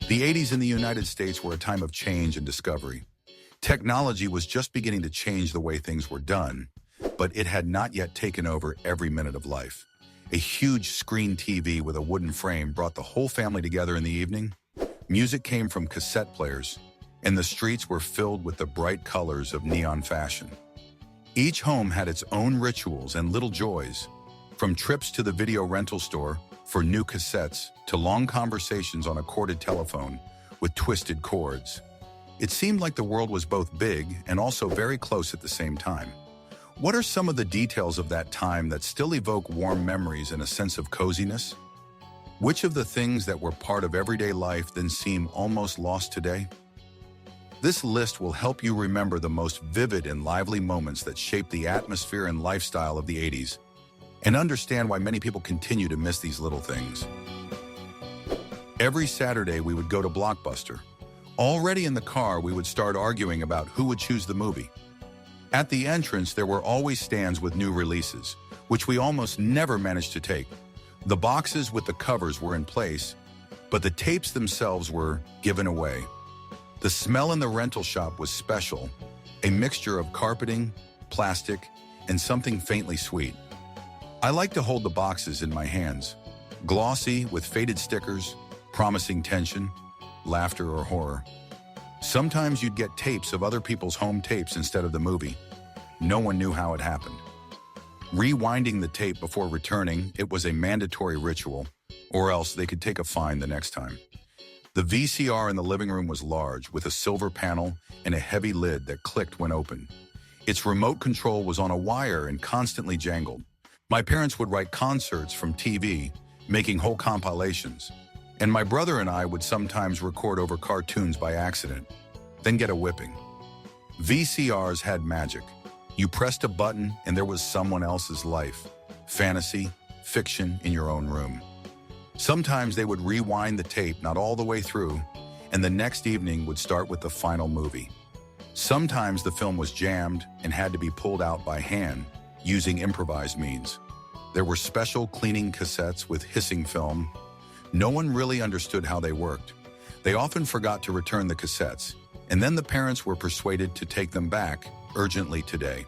The 80s in the United States were a time of change and discovery. Technology was just beginning to change the way things were done, but it had not yet taken over every minute of life. A huge screen TV with a wooden frame brought the whole family together in the evening. Music came from cassette players, and the streets were filled with the bright colors of neon fashion. Each home had its own rituals and little joys, from trips to the video rental store for new cassettes to long conversations on a corded telephone with twisted cords. It seemed like the world was both big and also very close at the same time. What are some of the details of that time that still evoke warm memories and a sense of coziness? Which of the things that were part of everyday life then seem almost lost today? This list will help you remember the most vivid and lively moments that shaped the atmosphere and lifestyle of the 80s, and understand why many people continue to miss these little things. Every Saturday, we would go to Blockbuster. Already in the car, we would start arguing about who would choose the movie. At the entrance, there were always stands with new releases, which we almost never managed to take. The boxes with the covers were in place, but the tapes themselves were given away. The smell in the rental shop was special, a mixture of carpeting, plastic, and something faintly sweet. I like to hold the boxes in my hands, glossy with faded stickers, promising tension, laughter, or horror. Sometimes you'd get tapes of other people's home tapes instead of the movie. No one knew how it happened. Rewinding the tape before returning, it was a mandatory ritual, or else they could take a fine the next time. The VCR in the living room was large, with a silver panel and a heavy lid that clicked when opened. Its remote control was on a wire and constantly jangled. My parents would write concerts from TV, making whole compilations, and my brother and I would sometimes record over cartoons by accident, then get a whipping. VCRs had magic. You pressed a button and there was someone else's life, fantasy, fiction in your own room. Sometimes they would rewind the tape not all the way through, and the next evening would start with the final movie. Sometimes the film was jammed and had to be pulled out by hand, using improvised means. There were special cleaning cassettes with hissing film. No one really understood how they worked. They often forgot to return the cassettes, and then the parents were persuaded to take them back urgently today.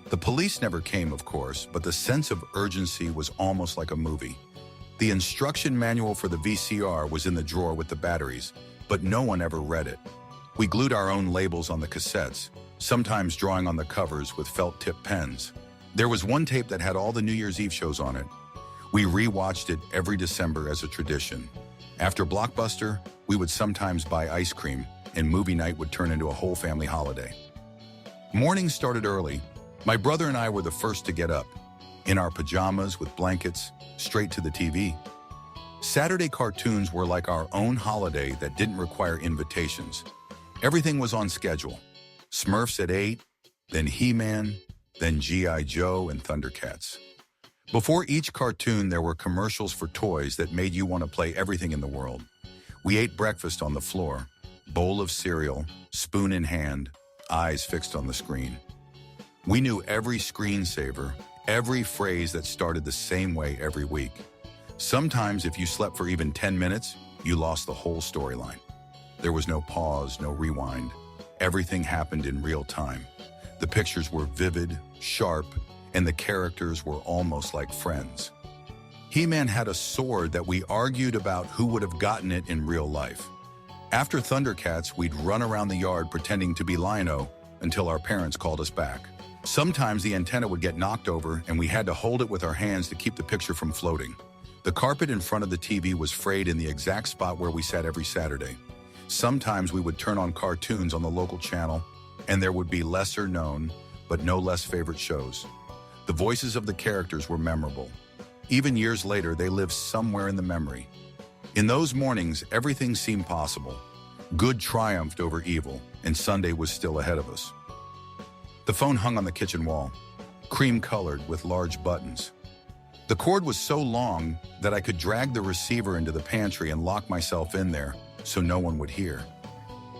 The police never came, of course, but the sense of urgency was almost like a movie. The instruction manual for the VCR was in the drawer with the batteries, but no one ever read it. We glued our own labels on the cassettes, sometimes drawing on the covers with felt-tip pens. There was one tape that had all the New Year's Eve shows on it. We rewatched it every December as a tradition. After Blockbuster, we would sometimes buy ice cream, and movie night would turn into a whole family holiday. Mornings started early. My brother and I were the first to get up, in our pajamas with blankets, straight to the TV. Saturday cartoons were like our own holiday that didn't require invitations. Everything was on schedule. Smurfs at 8, then He-Man, then G.I. Joe and Thundercats. Before each cartoon, there were commercials for toys that made you want to play everything in the world. We ate breakfast on the floor, bowl of cereal, spoon in hand, eyes fixed on the screen. We knew every screensaver, every phrase that started the same way every week. Sometimes, if you slept for even 10 minutes, you lost the whole storyline. There was no pause, no rewind. Everything happened in real time. The pictures were vivid, sharp, and the characters were almost like friends. He-Man had a sword that we argued about who would have gotten it in real life. After Thundercats, we'd run around the yard pretending to be Lion-O until our parents called us back. Sometimes the antenna would get knocked over and we had to hold it with our hands to keep the picture from floating. The carpet in front of the TV was frayed in the exact spot where we sat every Saturday. Sometimes we would turn on cartoons on the local channel, and there would be lesser known, but no less favorite shows. The voices of the characters were memorable. Even years later, they live somewhere in the memory. In those mornings, everything seemed possible. Good triumphed over evil, and Sunday was still ahead of us. The phone hung on the kitchen wall, cream-colored with large buttons. The cord was so long that I could drag the receiver into the pantry and lock myself in there so no one would hear.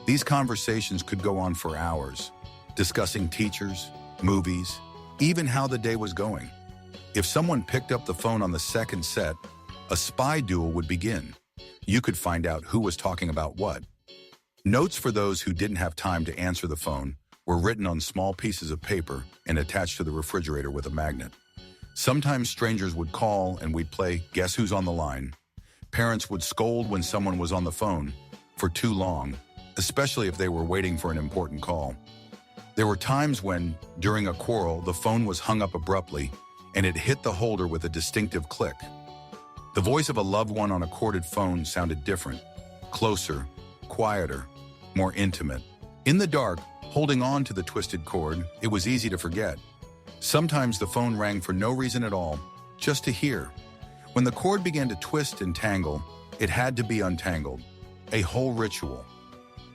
These conversations could go on for hours, discussing teachers, movies, even how the day was going. If someone picked up the phone on the second set, a spy duel would begin. You could find out who was talking about what. Notes for those who didn't have time to answer the phone were written on small pieces of paper and attached to the refrigerator with a magnet. Sometimes strangers would call and we'd play Guess Who's on the Line. Parents would scold when someone was on the phone for too long, especially if they were waiting for an important call. There were times when, during a quarrel, the phone was hung up abruptly and it hit the holder with a distinctive click. The voice of a loved one on a corded phone sounded different, closer, quieter, more intimate. In the dark, holding on to the twisted cord, it was easy to forget. Sometimes the phone rang for no reason at all, just to hear. When the cord began to twist and tangle, it had to be untangled. A whole ritual.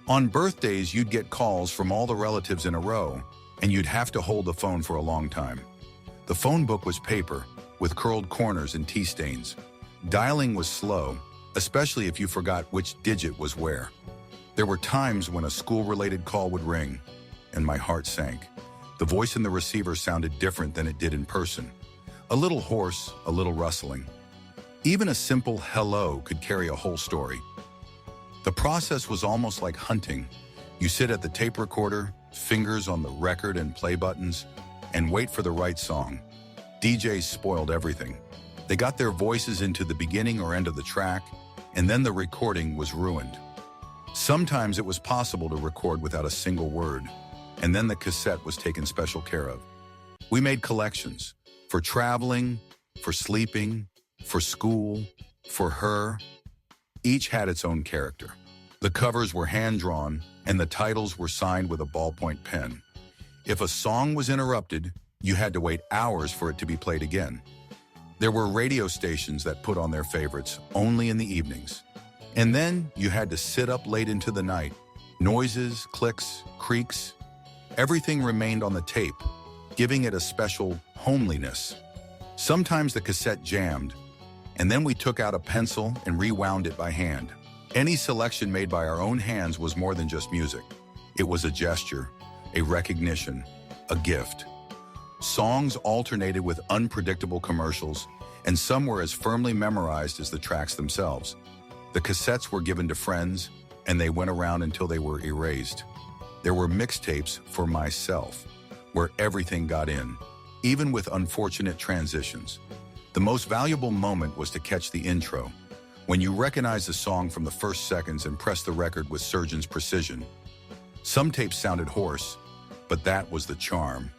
On birthdays, you'd get calls from all the relatives in a row, and you'd have to hold the phone for a long time. The phone book was paper, with curled corners and tea stains. Dialing was slow, especially if you forgot which digit was where. There were times when a school-related call would ring, and my heart sank. The voice in the receiver sounded different than it did in person. A little hoarse, a little rustling. Even a simple hello could carry a whole story. The process was almost like hunting. You sit at the tape recorder, fingers on the record and play buttons, and wait for the right song. DJs spoiled everything. They got their voices into the beginning or end of the track, and then the recording was ruined. Sometimes it was possible to record without a single word, and then the cassette was taken special care of. We made collections for traveling, for sleeping, for school, for her. Each had its own character. The covers were hand-drawn, and the titles were signed with a ballpoint pen. If a song was interrupted, you had to wait hours for it to be played again. There were radio stations that put on their favorites only in the evenings. And then you had to sit up late into the night. Noises, clicks, creaks, everything remained on the tape, giving it a special homeliness. Sometimes the cassette jammed, and then we took out a pencil and rewound it by hand. Any selection made by our own hands was more than just music. It was a gesture, a recognition, a gift. Songs alternated with unpredictable commercials, and some were as firmly memorized as the tracks themselves. The cassettes were given to friends, and they went around until they were erased. There were mixtapes for myself, where everything got in, even with unfortunate transitions. The most valuable moment was to catch the intro, when you recognize the song from the first seconds and press the record with surgeon's precision. Some tapes sounded hoarse, but that was the charm.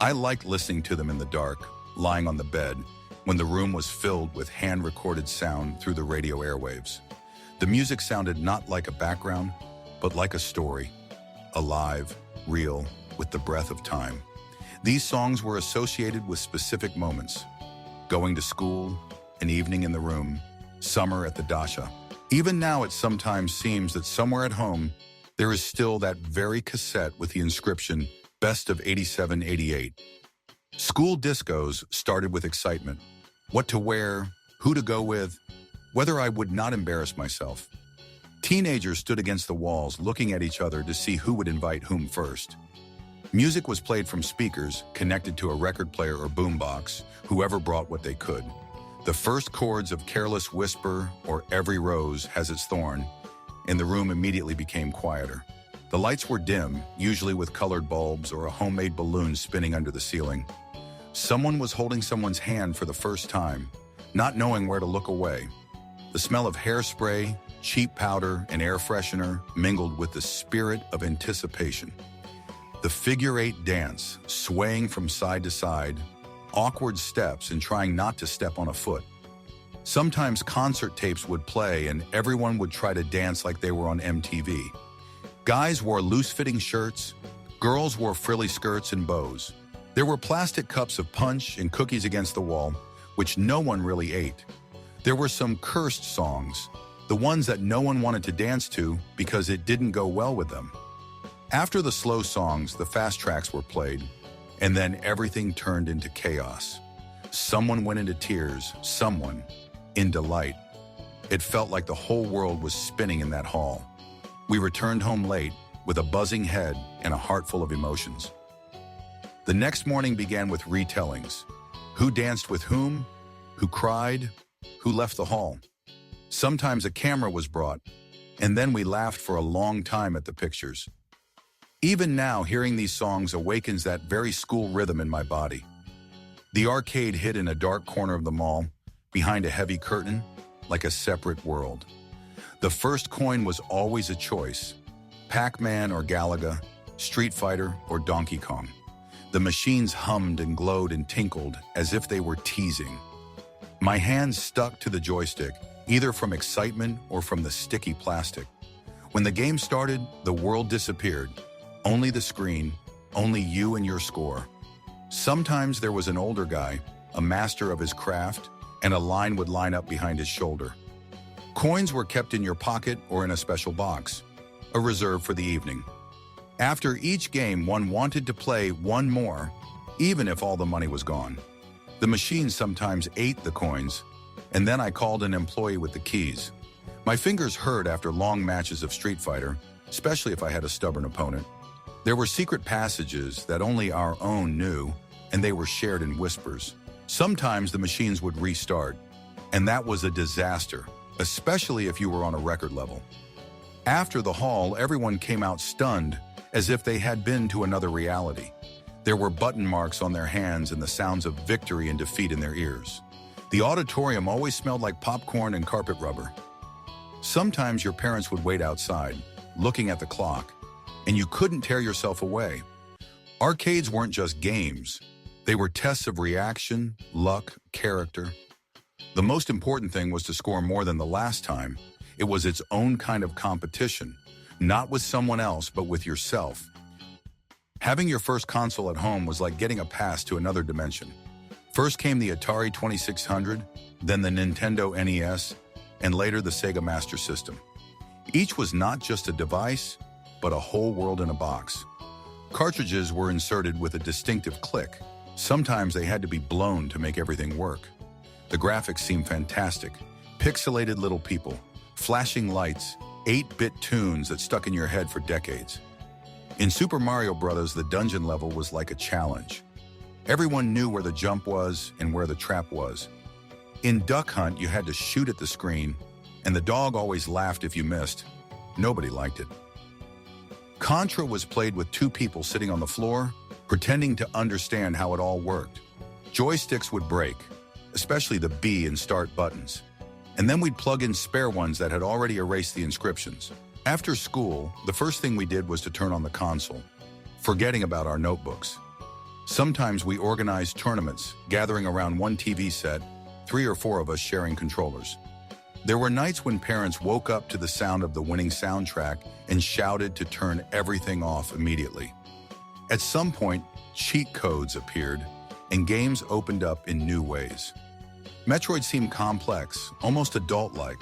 I liked listening to them in the dark, lying on the bed, when the room was filled with hand-recorded sound through the radio airwaves. The music sounded not like a background, but like a story, alive, real, with the breath of time. These songs were associated with specific moments: going to school, an evening in the room, summer at the dacha. Even now, it sometimes seems that somewhere at home, there is still that very cassette with the inscription, Best of 87-88. School discos started with excitement. What to wear, who to go with, whether I would not embarrass myself. Teenagers stood against the walls looking at each other to see who would invite whom first. Music was played from speakers connected to a record player or boombox, whoever brought what they could. The first chords of Careless Whisper or Every Rose Has Its Thorn, and the room immediately became quieter. The lights were dim, usually with colored bulbs or a homemade balloon spinning under the ceiling. Someone was holding someone's hand for the first time, not knowing where to look away. The smell of hairspray, cheap powder, and air freshener mingled with the spirit of anticipation. The figure-8 dance, swaying from side to side, awkward steps and trying not to step on a foot. Sometimes concert tapes would play and everyone would try to dance like they were on MTV. Guys wore loose-fitting shirts, girls wore frilly skirts and bows. There were plastic cups of punch and cookies against the wall, which no one really ate. There were some cursed songs, the ones that no one wanted to dance to because it didn't go well with them. After the slow songs, the fast tracks were played, and then everything turned into chaos. Someone went into tears, someone in delight. It felt like the whole world was spinning in that hall. We returned home late with a buzzing head and a heart full of emotions. The next morning began with retellings. Who danced with whom? Who cried? Who left the hall? Sometimes a camera was brought, and then we laughed for a long time at the pictures. Even now, hearing these songs awakens that very school rhythm in my body. The arcade hid in a dark corner of the mall, behind a heavy curtain, like a separate world. The first coin was always a choice: Pac-Man or Galaga, Street Fighter or Donkey Kong. The machines hummed and glowed and tinkled as if they were teasing. My hands stuck to the joystick, either from excitement or from the sticky plastic. When the game started, the world disappeared. Only the screen, only you and your score. Sometimes there was an older guy, a master of his craft, and a line would line up behind his shoulder. Coins were kept in your pocket or in a special box, a reserve for the evening. After each game, one wanted to play one more, even if all the money was gone. The machine sometimes ate the coins, and then I called an employee with the keys. My fingers hurt after long matches of Street Fighter, especially if I had a stubborn opponent. There were secret passages that only our own knew, and they were shared in whispers. Sometimes the machines would restart, and that was a disaster, especially if you were on a record level. After the haul, everyone came out stunned, as if they had been to another reality. There were button marks on their hands and the sounds of victory and defeat in their ears. The auditorium always smelled like popcorn and carpet rubber. Sometimes your parents would wait outside, looking at the clock, and you couldn't tear yourself away. Arcades weren't just games. They were tests of reaction, luck, character. The most important thing was to score more than the last time. It was its own kind of competition, not with someone else, but with yourself. Having your first console at home was like getting a pass to another dimension. First came the Atari 2600, then the Nintendo NES, and later the Sega Master System. Each was not just a device, but a whole world in a box. Cartridges were inserted with a distinctive click. Sometimes they had to be blown to make everything work. The graphics seemed fantastic. Pixelated little people, flashing lights, 8-bit tunes that stuck in your head for decades. In Super Mario Bros., the dungeon level was like a challenge. Everyone knew where the jump was and where the trap was. In Duck Hunt, you had to shoot at the screen, and the dog always laughed if you missed. Nobody liked it. Contra was played with two people sitting on the floor, pretending to understand how it all worked. Joysticks would break, especially the B and start buttons. And then we'd plug in spare ones that had already erased the inscriptions. After school, the first thing we did was to turn on the console, forgetting about our notebooks. Sometimes we organized tournaments, gathering around one TV set, 3 or 4 of us sharing controllers. There were nights when parents woke up to the sound of the winning soundtrack and shouted to turn everything off immediately. At some point, cheat codes appeared, and games opened up in new ways. Metroid seemed complex, almost adult-like.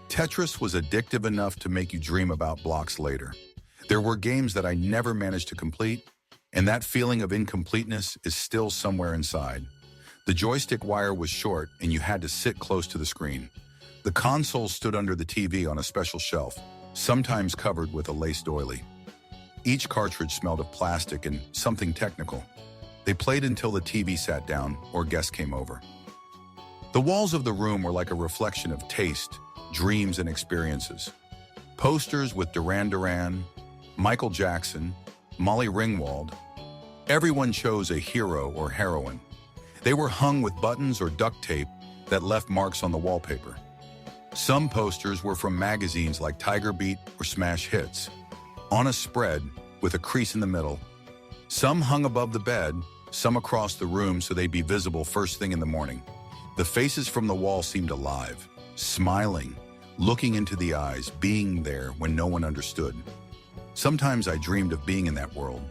Tetris was addictive enough to make you dream about blocks later. There were games that I never managed to complete, and that feeling of incompleteness is still somewhere inside. The joystick wire was short, and you had to sit close to the screen. The console stood under the TV on a special shelf, sometimes covered with a lace doily. Each cartridge smelled of plastic and something technical. They played until the TV sat down or guests came over. The walls of the room were like a reflection of taste, dreams, and experiences. Posters with Duran Duran, Michael Jackson, Molly Ringwald. Everyone chose a hero or heroine. They were hung with buttons or duct tape that left marks on the wallpaper. Some posters were from magazines like Tiger Beat or Smash Hits, on a spread with a crease in the middle. Some hung above the bed, some across the room so they'd be visible first thing in the morning. The faces from the wall seemed alive, smiling, looking into the eyes, being there when no one understood. Sometimes I dreamed of being in that world,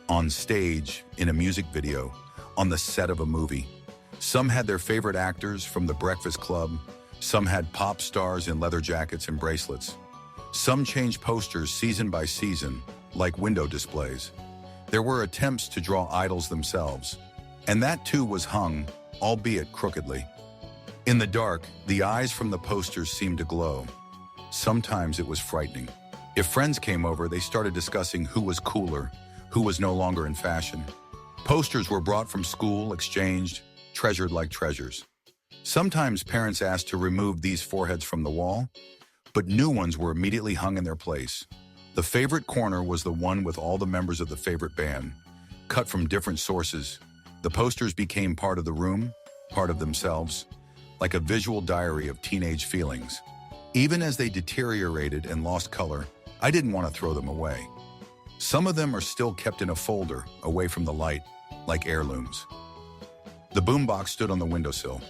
on stage, in a music video, on the set of a movie. Some had their favorite actors from The Breakfast Club. Some had pop stars in leather jackets and bracelets. Some changed posters season by season, like window displays. There were attempts to draw idols themselves, and that too was hung, albeit crookedly. In the dark, the eyes from the posters seemed to glow. Sometimes it was frightening. If friends came over, they started discussing who was cooler, who was no longer in fashion. Posters were brought from school, exchanged, treasured like treasures. Sometimes parents asked to remove these foreheads from the wall, but new ones were immediately hung in their place. The favorite corner was the one with all the members of the favorite band, cut from different sources. The posters became part of the room, part of themselves, like a visual diary of teenage feelings. Even as they deteriorated and lost color, I didn't want to throw them away. Some of them are still kept in a folder, away from the light, like heirlooms. The boombox stood on the windowsill,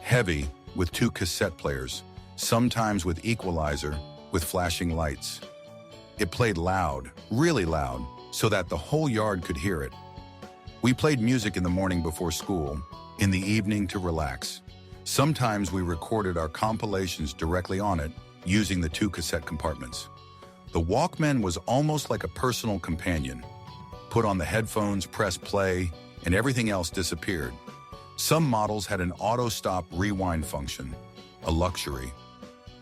heavy, with 2 cassette players, sometimes with equalizer, with flashing lights. It played loud, really loud, so that the whole yard could hear it. We played music in the morning before school, in the evening to relax. Sometimes we recorded our compilations directly on it, using the 2 cassette compartments. The Walkman was almost like a personal companion. Put on the headphones, press play, and everything else disappeared. Some models had an auto-stop rewind function, a luxury.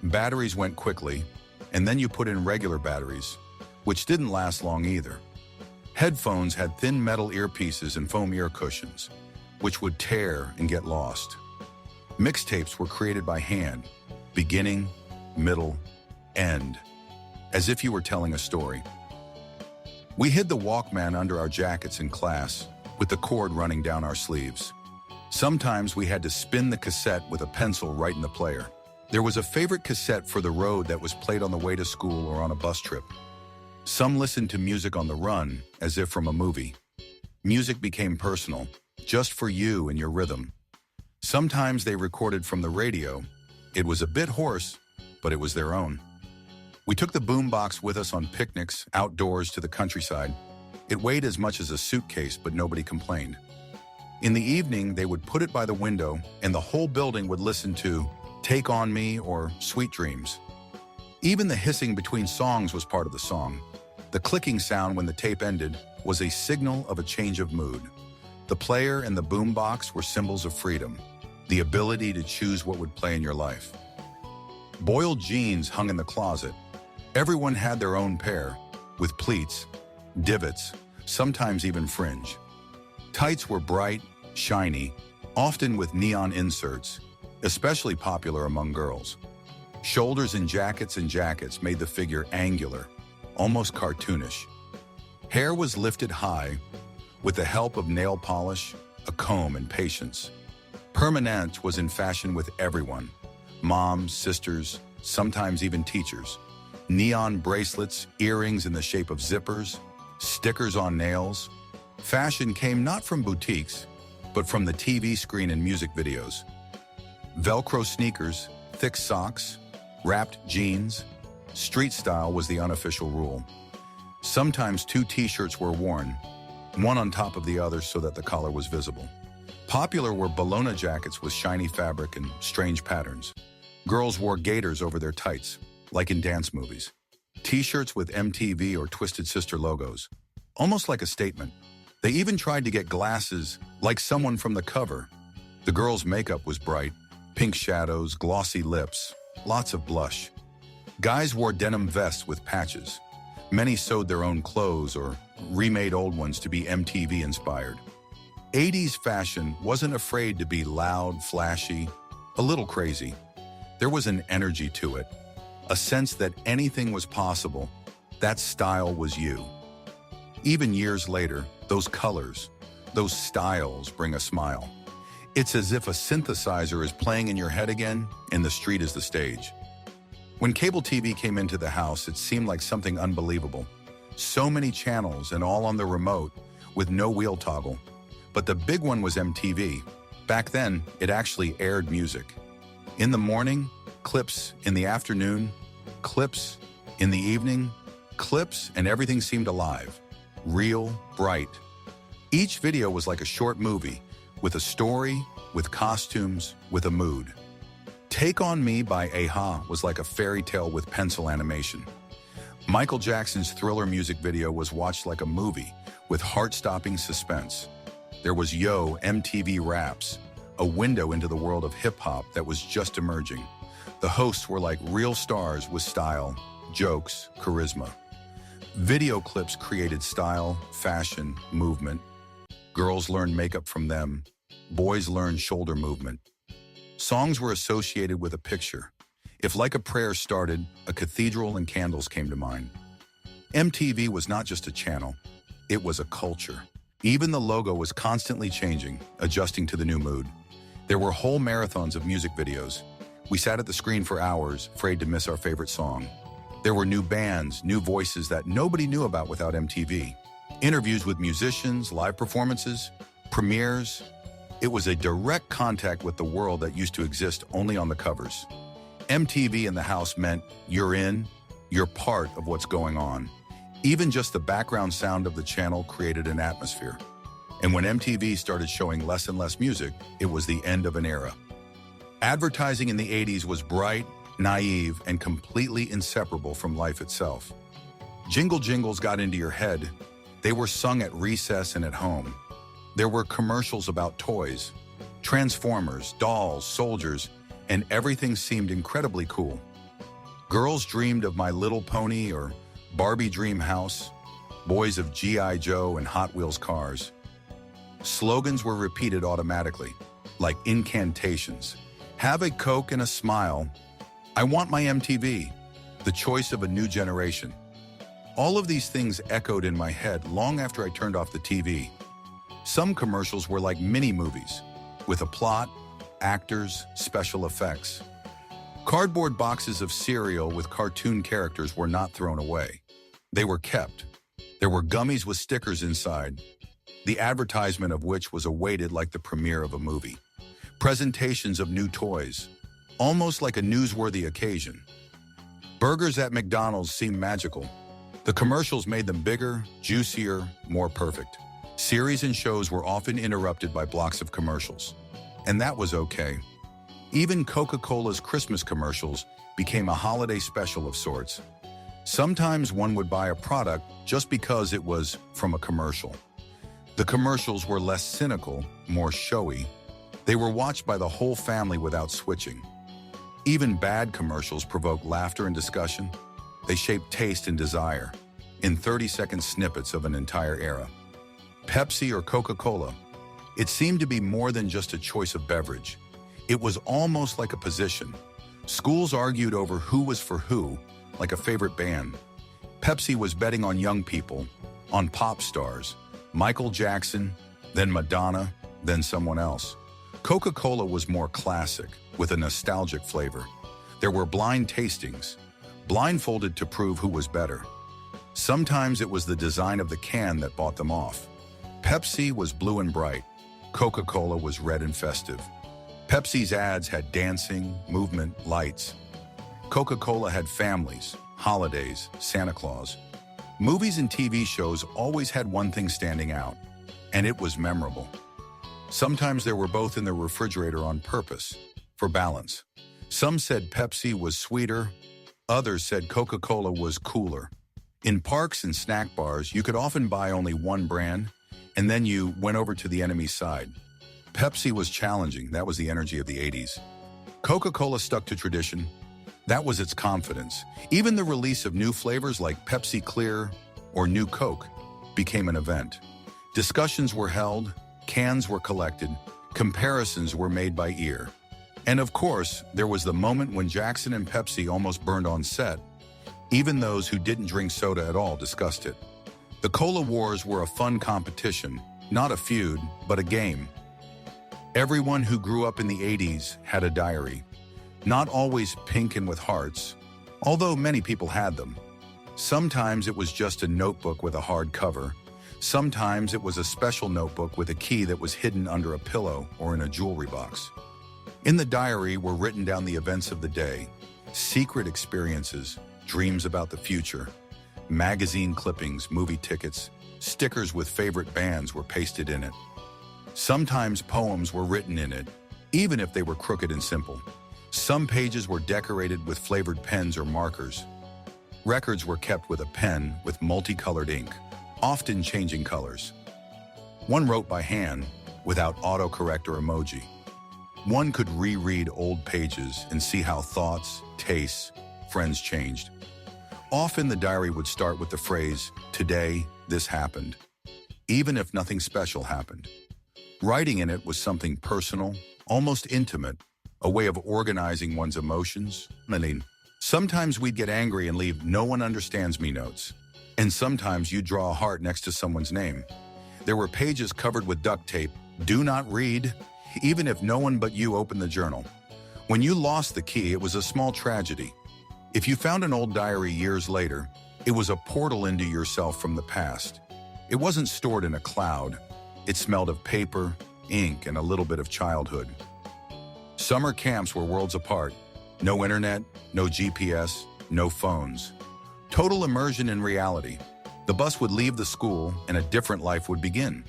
Batteries went quickly, and then you put in regular batteries, which didn't last long either. Headphones had thin metal earpieces and foam ear cushions, which would tear and get lost. Mixtapes were created by hand, beginning, middle, end, as if you were telling a story. We hid the Walkman under our jackets in class, with the cord running down our sleeves. Sometimes we had to spin the cassette with a pencil right in the player. There was a favorite cassette for the road that was played on the way to school or on a bus trip. Some listened to music on the run, as if from a movie. Music became personal, just for you and your rhythm. Sometimes they recorded from the radio. It was a bit hoarse, but it was their own. We took the boombox with us on picnics, outdoors to the countryside. It weighed as much as a suitcase, but nobody complained. In the evening, they would put it by the window, and the whole building would listen to Take On Me or Sweet Dreams. Even the hissing between songs was part of the song. The clicking sound when the tape ended was a signal of a change of mood. The player and the boombox were symbols of freedom, the ability to choose what would play in your life. Boiled jeans hung in the closet. Everyone had their own pair, with pleats, divots, sometimes even fringe. Tights were bright, shiny, often with neon inserts, especially popular among girls. Shoulders and jackets made the figure angular, almost cartoonish. Hair was lifted high, with the help of nail polish, a comb, and patience. Permanente was in fashion with everyone, moms, sisters, sometimes even teachers. Neon bracelets, earrings in the shape of zippers, stickers on nails. Fashion came not from boutiques, but from the TV screen and music videos. Velcro sneakers, thick socks, wrapped jeans. Street style was the unofficial rule. Sometimes 2 t-shirts were worn, one on top of the other so that the collar was visible. Popular were bologna jackets with shiny fabric and strange patterns. Girls wore gaiters over their tights, like in dance movies. T-shirts with MTV or Twisted Sister logos, almost like a statement. They even tried to get glasses, like someone from the cover. The girls' makeup was bright, pink shadows, glossy lips, lots of blush. Guys wore denim vests with patches. Many sewed their own clothes or remade old ones to be MTV-inspired. 80s fashion wasn't afraid to be loud, flashy, a little crazy. There was an energy to it, a sense that anything was possible. That style was you. Even years later, those colors, those styles bring a smile. It's as if a synthesizer is playing in your head again, and the street is the stage. When cable TV came into the house, it seemed like something unbelievable. So many channels and all on the remote, with no wheel toggle. But the big one was MTV. Back then, it actually aired music. In the morning, clips. In the afternoon, clips. In the evening, clips, and everything seemed alive. Real, bright. Each video was like a short movie, with a story, with costumes, with a mood. Take On Me by Aha was like a fairy tale with pencil animation. Michael Jackson's Thriller music video was watched like a movie, with heart-stopping suspense. There was Yo! MTV Raps, a window into the world of hip-hop that was just emerging. The hosts were like real stars with style, jokes, charisma. Video clips created style, fashion, movement. Girls learned makeup from them. Boys learned shoulder movement. Songs were associated with a picture. If Like a Prayer started, a cathedral and candles came to mind. MTV was not just a channel, it was a culture. Even the logo was constantly changing, adjusting to the new mood. There were whole marathons of music videos. We sat at the screen for hours, afraid to miss our favorite song. There were new bands, new voices that nobody knew about without MTV. Interviews with musicians, live performances, premieres. It was a direct contact with the world that used to exist only on the covers. MTV in the house meant you're in, you're part of what's going on. Even just the background sound of the channel created an atmosphere. And when MTV started showing less and less music, it was the end of an era. Advertising in the 80s was bright, naive, and completely inseparable from life itself. Jingles got into your head. They were sung at recess and at home. There were commercials about toys, Transformers, dolls, soldiers, and everything seemed incredibly cool. Girls dreamed of My Little Pony or Barbie Dream House, boys of G.I. Joe and Hot Wheels cars. Slogans were repeated automatically, like incantations. Have a Coke and a smile. I want my MTV. The choice of a new generation. All of these things echoed in my head long after I turned off the TV. Some commercials were like mini-movies, with a plot, actors, special effects. Cardboard boxes of cereal with cartoon characters were not thrown away. They were kept. There were gummies with stickers inside, the advertisement of which was awaited like the premiere of a movie. Presentations of new toys, almost like a newsworthy occasion. Burgers at McDonald's seemed magical. The commercials made them bigger, juicier, more perfect. Series and shows were often interrupted by blocks of commercials. And that was okay. Even Coca-Cola's Christmas commercials became a holiday special of sorts. Sometimes one would buy a product just because it was from a commercial. The commercials were less cynical, more showy. They were watched by the whole family without switching. Even bad commercials provoked laughter and discussion. They shaped taste and desire in 30-second snippets of an entire era. Pepsi or Coca-Cola, it seemed to be more than just a choice of beverage. It was almost like a position. Schools argued over who was for who, like a favorite band. Pepsi was betting on young people, on pop stars, Michael Jackson, then Madonna, then someone else. Coca-Cola was more classic, with a nostalgic flavor. There were blind tastings, blindfolded to prove who was better. Sometimes it was the design of the can that bought them off. Pepsi was blue and bright. Coca-Cola was red and festive. Pepsi's ads had dancing, movement, lights. Coca-Cola had families, holidays, Santa Claus. Movies and TV shows always had one thing standing out, and it was memorable. Sometimes they were both in the refrigerator on purpose, for balance. Some said Pepsi was sweeter, others said Coca-Cola was cooler. In parks and snack bars, you could often buy only one brand, and then you went over to the enemy's side. Pepsi was challenging, that was the energy of the 80s. Coca-Cola stuck to tradition, that was its confidence. Even the release of new flavors like Pepsi Clear or New Coke became an event. Discussions were held, cans were collected, comparisons were made by ear. And of course, there was the moment when Jackson and Pepsi almost burned on set. Even those who didn't drink soda at all discussed it. The Cola Wars were a fun competition, not a feud, but a game. Everyone who grew up in the 80s had a diary. Not always pink and with hearts, although many people had them. Sometimes it was just a notebook with a hard cover. Sometimes it was a special notebook with a key that was hidden under a pillow or in a jewelry box. In the diary were written down the events of the day, secret experiences, dreams about the future. Magazine clippings, movie tickets, stickers with favorite bands were pasted in it. Sometimes poems were written in it, even if they were crooked and simple. Some pages were decorated with flavored pens or markers. Records were kept with a pen with multicolored ink, often changing colors. One wrote by hand, without autocorrect or emoji. One could reread old pages and see how thoughts, tastes, friends changed. Often the diary would start with the phrase, "Today, this happened," even if nothing special happened. Writing in it was something personal, almost intimate, a way of organizing one's emotions. Sometimes we'd get angry and leave "no one understands me" notes. And sometimes you'd draw a heart next to someone's name. There were pages covered with duct tape, "Do not read," even if no one but you opened the journal. When you lost the key, it was a small tragedy. If you found an old diary years later, it was a portal into yourself from the past. It wasn't stored in a cloud. It smelled of paper, ink, and a little bit of childhood. Summer camps were worlds apart. No internet, no GPS, no phones. Total immersion in reality. The bus would leave the school and a different life would begin.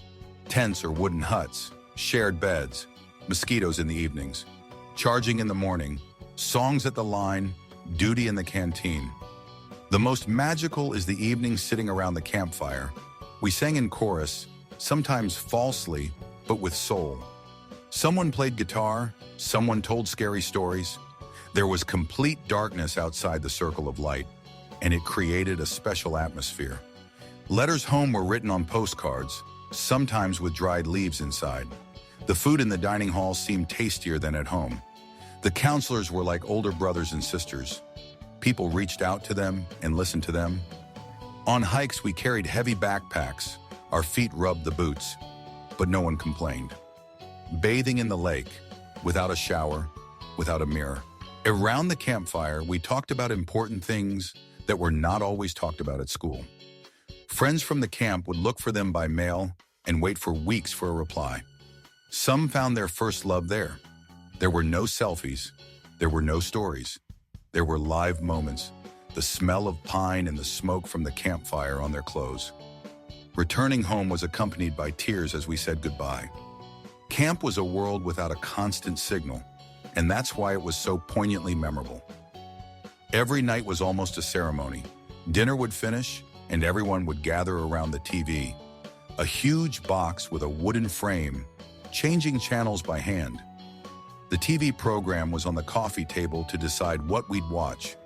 Tents or wooden huts, shared beds, mosquitoes in the evenings, charging in the morning, songs at the line, duty in the canteen. The most magical is the evening sitting around the campfire. We sang in chorus, sometimes falsely, but with soul. Someone played guitar, someone told scary stories. There was complete darkness outside the circle of light, and it created a special atmosphere. Letters home were written on postcards, sometimes with dried leaves inside. The food in the dining hall seemed tastier than at home. The counselors were like older brothers and sisters. People reached out to them and listened to them. On hikes, we carried heavy backpacks. Our feet rubbed the boots, but no one complained. Bathing in the lake, without a shower, without a mirror. Around the campfire, we talked about important things that were not always talked about at school. Friends from the camp would look for them by mail and wait for weeks for a reply. Some found their first love there. There were no selfies. There were no stories. There were live moments, the smell of pine and the smoke from the campfire on their clothes. Returning home was accompanied by tears as we said goodbye. Camp was a world without a constant signal, and that's why it was so poignantly memorable. Every night was almost a ceremony. Dinner would finish, and everyone would gather around the TV. A huge box with a wooden frame, changing channels by hand. The TV program was on the coffee table to decide what we'd watch.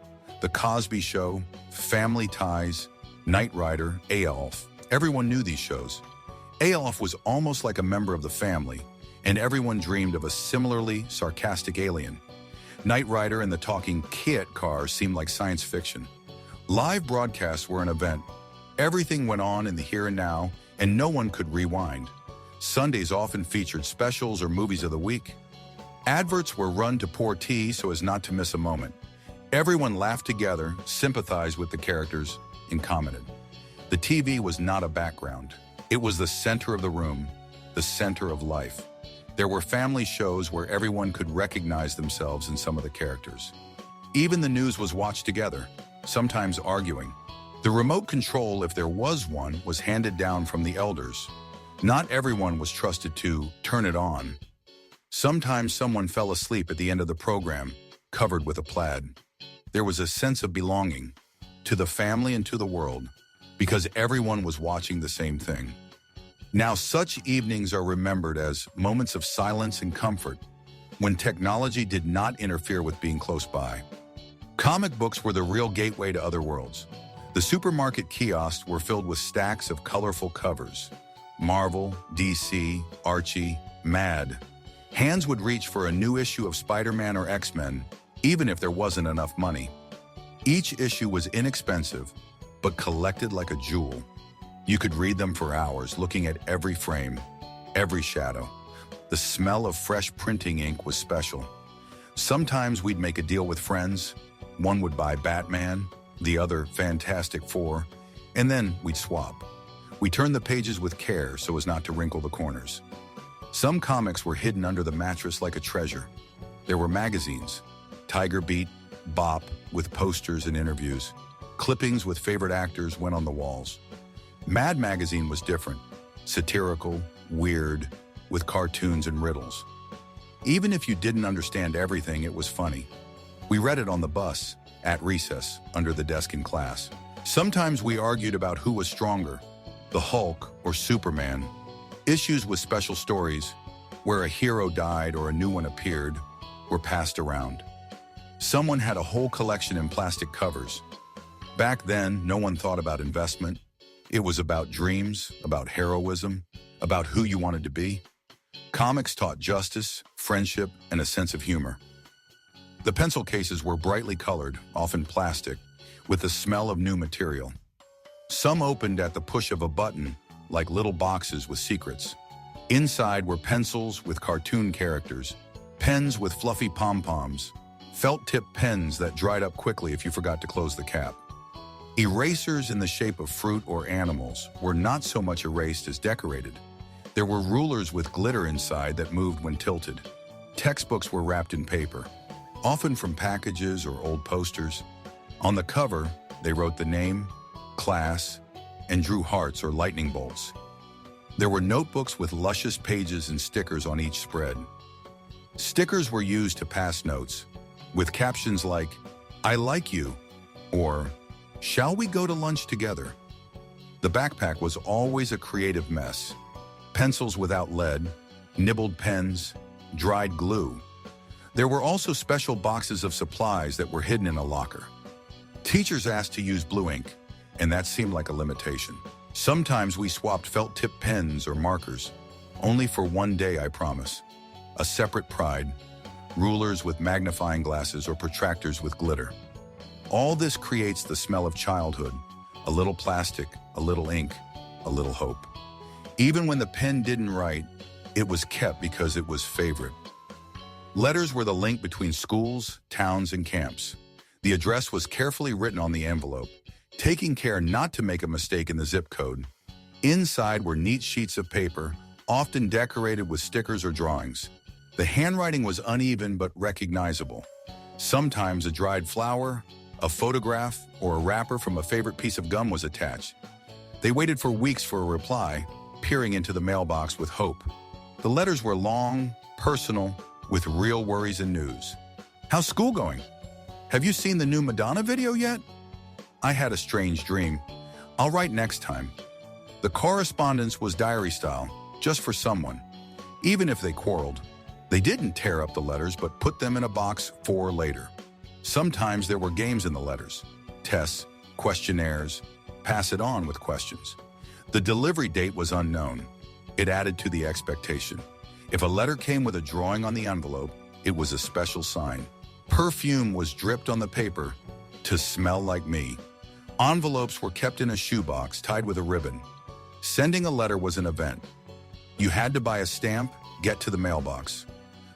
The Cosby Show, Family Ties, Knight Rider, Alf. Everyone knew these shows. Alf was almost like a member of the family, and everyone dreamed of a similarly sarcastic alien. Knight Rider and the talking Kit car seemed like science fiction. Live broadcasts were an event. Everything went on in the here and now, and no one could rewind. Sundays often featured specials or movies of the week. Adverts were run to pour tea so as not to miss a moment. Everyone laughed together, sympathized with the characters, and commented. The TV was not a background. It was the center of the room, the center of life. There were family shows where everyone could recognize themselves in some of the characters. Even the news was watched together, sometimes arguing. The remote control, if there was one, was handed down from the elders. Not everyone was trusted to turn it on. Sometimes someone fell asleep at the end of the program, covered with a plaid. There was a sense of belonging to the family and to the world, because everyone was watching the same thing. Now, such evenings are remembered as moments of silence and comfort, when technology did not interfere with being close by. Comic books were the real gateway to other worlds. The supermarket kiosks were filled with stacks of colorful covers. Marvel, DC, Archie, Mad. Hands would reach for a new issue of Spider-Man or X-Men, even if there wasn't enough money. Each issue was inexpensive, but collected like a jewel. You could read them for hours, looking at every frame, every shadow. The smell of fresh printing ink was special. Sometimes we'd make a deal with friends. One would buy Batman, the other Fantastic Four, and then we'd swap. We turned the pages with care so as not to wrinkle the corners. Some comics were hidden under the mattress like a treasure. There were magazines, Tiger Beat, Bop, with posters and interviews. Clippings with favorite actors went on the walls. Mad magazine was different, satirical, weird, with cartoons and riddles. Even if you didn't understand everything, it was funny. We read it on the bus, at recess, under the desk in class. Sometimes we argued about who was stronger, the Hulk or Superman. Issues with special stories, where a hero died or a new one appeared, were passed around. Someone had a whole collection in plastic covers. Back then, no one thought about investment. It was about dreams, about heroism, about who you wanted to be. Comics taught justice, friendship, and a sense of humor. The pencil cases were brightly colored, often plastic, with the smell of new material. Some opened at the push of a button, like little boxes with secrets. Inside were pencils with cartoon characters, pens with fluffy pom-poms, felt-tip pens that dried up quickly if you forgot to close the cap. Erasers in the shape of fruit or animals were not so much erased as decorated. There were rulers with glitter inside that moved when tilted. Textbooks were wrapped in paper, often from packages or old posters. On the cover, they wrote the name, class, and drew hearts or lightning bolts. There were notebooks with luscious pages and stickers on each spread. Stickers were used to pass notes, with captions like, "I like you," or "Shall we go to lunch together?" The backpack was always a creative mess. Pencils without lead, nibbled pens, dried glue. There were also special boxes of supplies that were hidden in a locker. Teachers asked to use blue ink, and that seemed like a limitation. Sometimes we swapped felt-tip pens or markers, only for one day, I promise. A separate pride, rulers with magnifying glasses or protractors with glitter. All this creates the smell of childhood, a little plastic, a little ink, a little hope. Even when the pen didn't write, it was kept because it was favorite. Letters were the link between schools, towns, and camps. The address was carefully written on the envelope, taking care not to make a mistake in the zip code. Inside were neat sheets of paper, often decorated with stickers or drawings. The handwriting was uneven but recognizable. Sometimes a dried flower, a photograph, or a wrapper from a favorite piece of gum was attached. They waited for weeks for a reply, peering into the mailbox with hope. The letters were long, personal, with real worries and news. "How's school going? Have you seen the new Madonna video yet? I had a strange dream. I'll write next time." The correspondence was diary style, just for someone. Even if they quarreled, they didn't tear up the letters but put them in a box for later. Sometimes there were games in the letters, tests, questionnaires, pass it on with questions. The delivery date was unknown. It added to the expectation. If a letter came with a drawing on the envelope, it was a special sign. Perfume was dripped on the paper to smell like me. Envelopes were kept in a shoebox tied with a ribbon. Sending a letter was an event. You had to buy a stamp, get to the mailbox.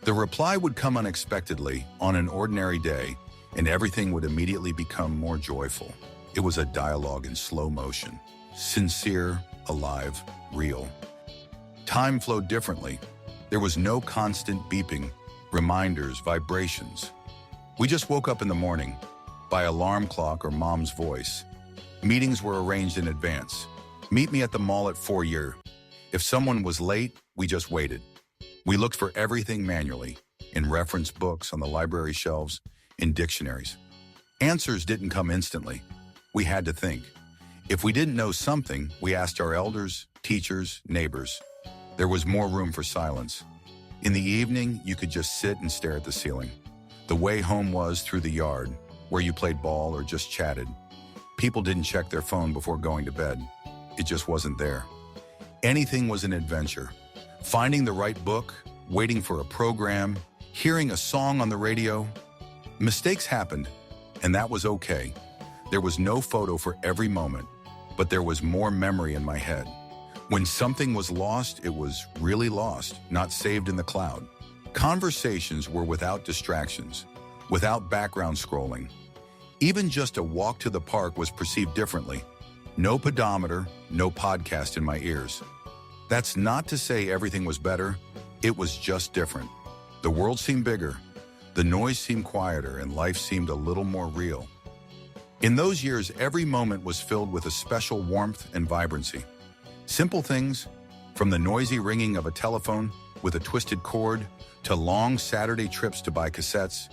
The reply would come unexpectedly on an ordinary day, and everything would immediately become more joyful. It was a dialogue in slow motion, sincere, alive, real. Time flowed differently. There was no constant beeping, reminders, vibrations. We just woke up in the morning, by alarm clock or mom's voice. Meetings were arranged in advance. Meet me at the mall at 4:00. If someone was late, we just waited. We looked for everything manually, in reference books, on the library shelves, in dictionaries. Answers didn't come instantly. We had to think. If we didn't know something, we asked our elders, teachers, neighbors. There was more room for silence. In the evening, you could just sit and stare at the ceiling. The way home was through the yard, where you played ball or just chatted. People didn't check their phone before going to bed. It just wasn't there. Anything was an adventure. Finding the right book, waiting for a program, hearing a song on the radio. Mistakes happened, and that was okay. There was no photo for every moment, but there was more memory in my head. When something was lost, it was really lost, not saved in the cloud. Conversations were without distractions, without background scrolling. Even just a walk to the park was perceived differently. No pedometer, no podcast in my ears. That's not to say everything was better. It was just different. The world seemed bigger. The noise seemed quieter, and life seemed a little more real. In those years, every moment was filled with a special warmth and vibrancy. Simple things, from the noisy ringing of a telephone with a twisted cord to long Saturday trips to buy cassettes,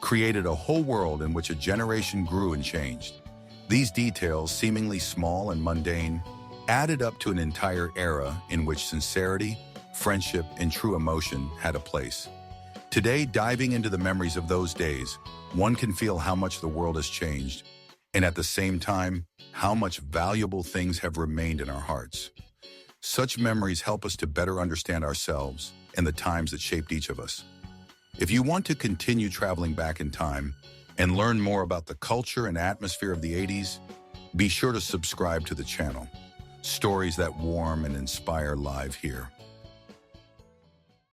created a whole world in which a generation grew and changed. These details, seemingly small and mundane, added up to an entire era in which sincerity, friendship, and true emotion had a place. Today, diving into the memories of those days, one can feel how much the world has changed, and at the same time, how much valuable things have remained in our hearts. Such memories help us to better understand ourselves and the times that shaped each of us. If you want to continue traveling back in time and learn more about the culture and atmosphere of the 80s, be sure to subscribe to the channel. Stories that warm and inspire live here.